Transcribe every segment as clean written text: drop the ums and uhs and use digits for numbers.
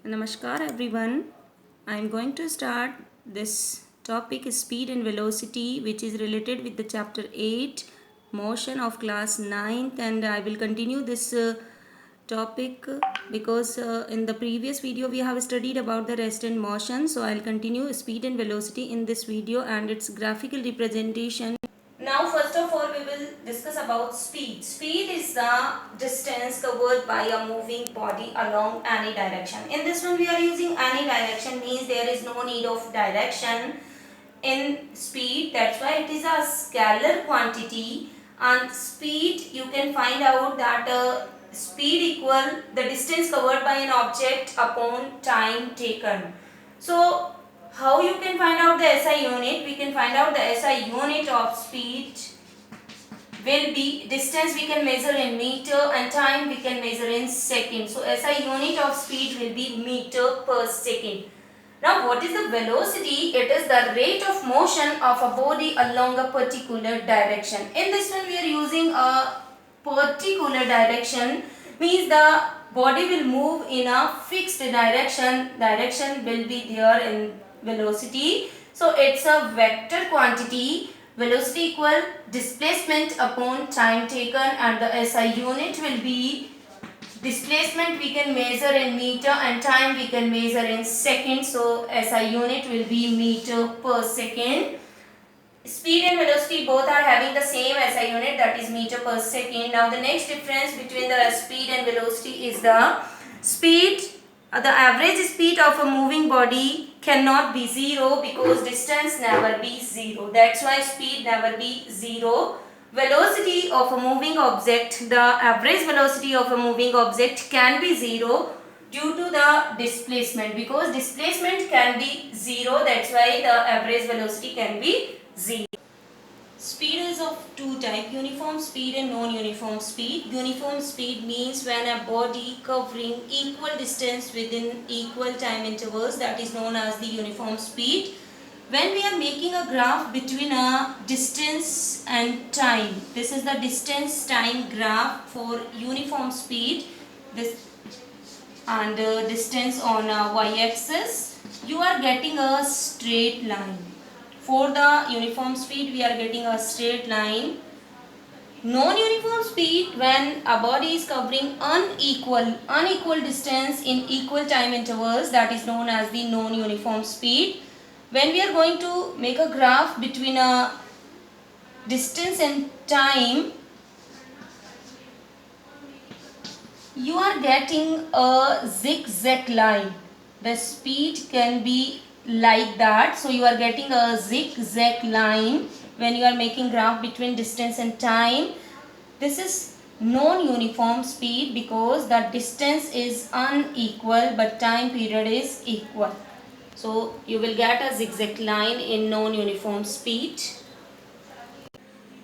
Namaskar everyone. I am going to start this topic speed and velocity, which is related with the chapter 8 motion of class 9th, and I will continue this topic because in the previous video we have studied about the rest and motion. So I'll continue speed and velocity in this video and its graphical representation. Now first of all we will discuss about speed. Speed is the distance covered by a moving body along any direction. In this one we are using any direction, means there is no need of direction in speed. That's why it is a scalar quantity, and speed you can find out that speed equal the distance covered by an object upon time taken. So how you can find out the SI unit? We can find out the SI unit of speed will be distance we can measure in meter and time we can measure in second. So SI unit of speed will be meter per second. Now what is the velocity? It is the rate of motion of a body along a particular direction. In this one we are using a particular direction, means the body will move in a fixed direction. Direction will be there in velocity. So it's a vector quantity. Velocity equal displacement upon time taken, and the SI unit will be displacement we can measure in meter and time we can measure in second. So SI unit will be meter per second. Speed and velocity both are having the same SI unit, that is meter per second. Now the next difference between the speed and velocity is the speed. The average speed of a moving body cannot be zero because distance never be zero. That's why speed never be zero. Velocity of a moving object, the average velocity of a moving object can be zero due to the displacement, because displacement can be zero. That's why the average velocity can be zero. Speed is of two types, uniform speed and non-uniform speed. Uniform speed means when a body covering equal distance within equal time intervals, that is known as the uniform speed. When we are making a graph between a distance and time, this is the distance time graph for uniform speed, this and distance on y-axis, you are getting a straight line. For the uniform speed we are getting a straight line. Non-uniform speed, when a body is covering unequal distance in equal time intervals, that is known as the non-uniform speed. When we are going to make a graph between a distance and time, you are getting a zigzag line. The speed can be like that. So you are getting a zigzag line when you are making graph between distance and time. This is non-uniform speed because the distance is unequal but time period is equal. So you will get a zigzag line in non-uniform speed.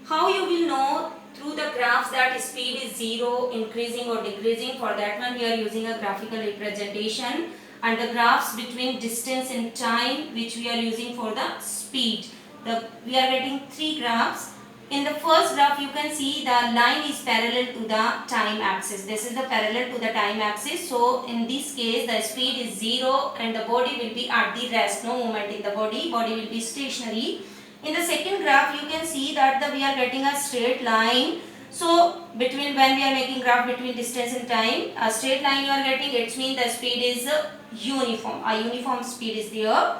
How you will know through the graphs that speed is zero, increasing or decreasing? For that one we are using a graphical representation, and the graphs between distance and time which we are using for the speed. We are getting three graphs. In the first graph you can see the line is parallel to the time axis. This is the parallel to the time axis. So in this case the speed is zero and the body will be at the rest, no movement in the body will be stationary. In the second graph you can see that we are getting a straight line. So between, when we are making graph between distance and time, a straight line you are getting, it means the speed is uniform. A uniform speed is there.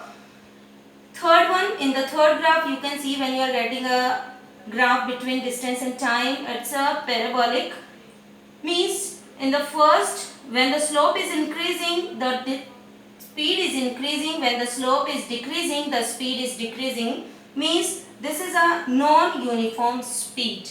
Third one, in the third graph you can see when you are getting a graph between distance and time, it's a parabolic. Means in the first, when the slope is increasing, the speed is increasing. When the slope is decreasing, the speed is decreasing. Means this is a non-uniform speed.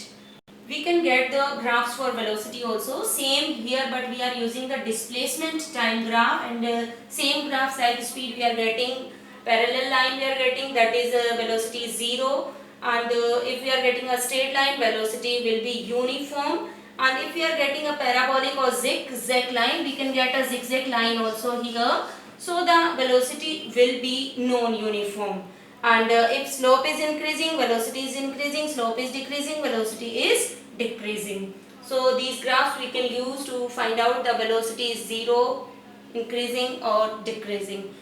We can get the graphs for velocity also, same here, but we are using the displacement time graph, and same graphs like speed we are getting parallel line we are getting, that is velocity is zero, and if we are getting a straight line, velocity will be uniform, and if we are getting a parabolic or zigzag line, we can get a zigzag line also here. So the velocity will be non-uniform. And if slope is increasing, velocity is increasing, slope is decreasing, velocity is decreasing. So these graphs we can use to find out the velocity is zero increasing or decreasing.